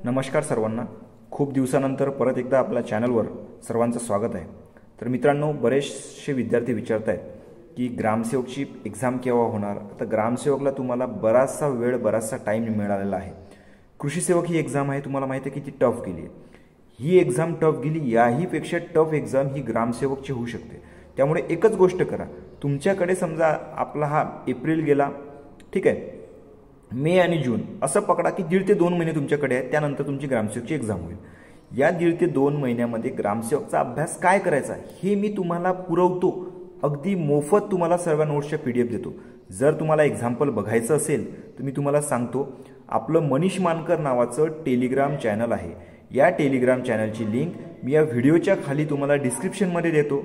नमस्कार सर्वांना। खूप दिवसानंतर परत एकदा आपल्या चॅनलवर सर्वांचं स्वागत आहे। तर मित्रांनो, बरेचसे विद्यार्थी विचारत आहेत की ग्रामसेवकची एग्जाम केव्हा होणार। तर ग्रामसेवकला तुम्हाला बराचसा वेळ बराचसा टाइम मिळालेला आहे। कृषी सेवक ही एग्जाम आहे, तुम्हाला माहिती आहे किती टफ गेली आहे ही एग्जाम। टफ गेली, याही पेक्षा टफ एग्जाम ही ग्रामसेवकची होऊ शकते। त्यामुळे एकच गोष्ट करा, तुमच्याकडे समजा आपला हा एप्रिल गेला, ठीक आहे, मे आणि जून असं पकडा की 1.5 ते 2 महिने तुमच्याकडे आहेत। त्यानंतर तुमची ग्रामसेवकची एग्जाम होईल। या 1.5 ते 2 महिन्यामध्ये ग्रामसेवकचा अभ्यास काय करायचा हे मी तुम्हाला पुरवतो। अगदी मोफत तुम्हाला सर्व नोट्सच्या PDF देतो। जर तुम्हाला एक्झाम्पल बघायचं असेल तर मी तुम्हाला सांगतो, आपलं मनीष मानकर नावाचं टेलिग्राम चॅनल आहे। या टेलिग्राम चॅनलची लिंक मी या व्हिडिओच्या खाली तुम्हाला डिस्क्रिप्शनमध्ये देतो।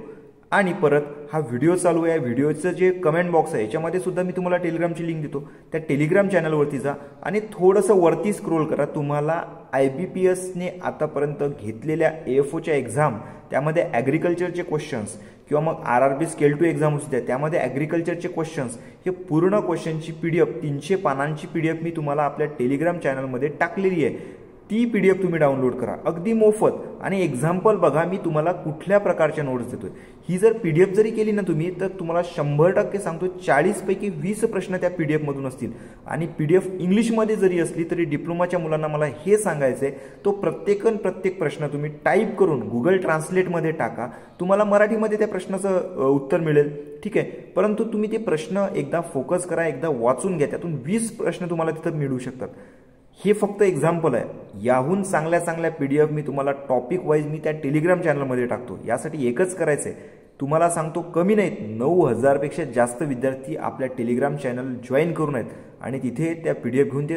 आणि परत हा व्हिडिओ चालू आहे, व्हिडिओचं जे कमेंट बॉक्स आहे याच्यामध्ये सुद्धा मी तुम्हाला टेलिग्रामची लिंक देतो। त्या टेलिग्राम चॅनलवरती जा आणि थोडंसं वरती स्क्रोल करा। तुम्हाला IBPSने आतापर्यंत घेतलेल्या AFOच्या एक्झाम, त्यामध्ये ॲग्रिकल्चरचे क्वेश्चन्स किंवा मग RRB स्केल 2 एक्झाम होती त्यामध्ये ॲग्रिकल्चरचे क्वेश्चन्स, हे पूर्ण क्वेश्चनची PDF 300 पानांची PDF मी तुम्हाला आपल्या टेलिग्राम चॅनलमध्ये टाकलेली आहे। ती PDF तुम्ही डाउनलोड करा अगदी मोफत आणि एक्झाम्पल बघा मी तुम्हाला कुठल्या प्रकारच्या नोट्स देतोय। ही जर PDF जरी केली ना तुम्ही, तर तुम्हाला 100% सांगतो 40 पैकी 20 प्रश्न त्या PDF मधून असतील। आणि PDF इंग्लिशमध्ये जरी असली तरी डिप्लोमाच्या मुलांना मला हे सांगायचंय, तो प्रत्येक प्रश्न तुम्ही टाईप करून Google ट्रान्सलेटमध्ये टाका, तुम्हाला मराठीमध्ये त्या प्रश्नाचं उत्तर मिळेल, ठीक आहे। परंतु तुम्ही ते प्रश्न एकदा फोकस करा, एकदा वाचून घ्या, त्यातून 20 प्रश्न तुम्हाला तिथं मिळू शकतात। हे फक्त एक्झाम्पल आहे। याहून चांगल्या PDF मी तुम्हाला टॉपिक वाईज मी त्या टेलिग्राम चॅनलमध्ये टाकतो। यासाठी एकच करायचंय, तुम्हाला सांगतो कमी नाहीत 9000 पेक्षा जास्त विद्यार्थी आपल्या टेलिग्राम चॅनल जॉईन करून आहेत आणि तिथे त्या PDF घेऊन ते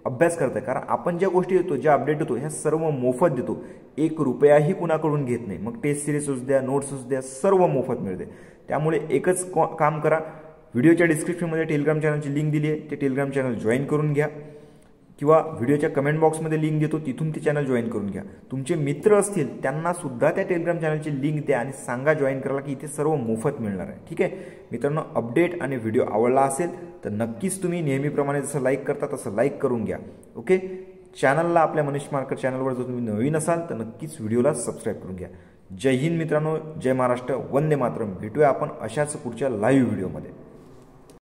अभ्यास करताय। कारण आपण ज्या गोष्टी देतो, ज्या अपडेट देतो, ह्या सर्व मोफत देतो। 1 रुपयाही कुणाकडून घेत नाही। मग टेस्ट सिरीज असू द्या, नोट्स असू द्या, सर्व मोफत मिळते। त्यामुळे एकच काम करा, व्हिडिओच्या डिस्क्रिप्शनमध्ये टेलिग्राम चॅनलची लिंक दिली आहे, ते टेलिग्राम चॅनल जॉईन करून घ्या किंवा व्हिडिओच्या कमेंट बॉक्समध्ये लिंक देतो, तिथून ते चॅनल जॉईन करून घ्या। तुमचे मित्र असतील त्यांना सुद्धा त्या टेलिग्राम चॅनलची लिंक द्या आणि सांगा जॉईन करायला की इथे सर्व मोफत मिळणार आहे, ठीक आहे मित्रांनो। अपडेट आणि व्हिडिओ आवडला असेल तर नक्कीच तुम्ही नेहमीप्रमाणे जसं लाईक करता तसं लाईक करून घ्या, ओके। चॅनलला, आपल्या मनीष मानकर चॅनलवर जर तुम्ही नवीन असाल तर नक्कीच व्हिडिओला सबस्क्राईब करून घ्या। जय हिंद मित्रांनो, जय महाराष्ट्र, वंदे मातरम। भेटूया आपण अशाच पुढच्या लाईव्ह व्हिडिओमध्ये।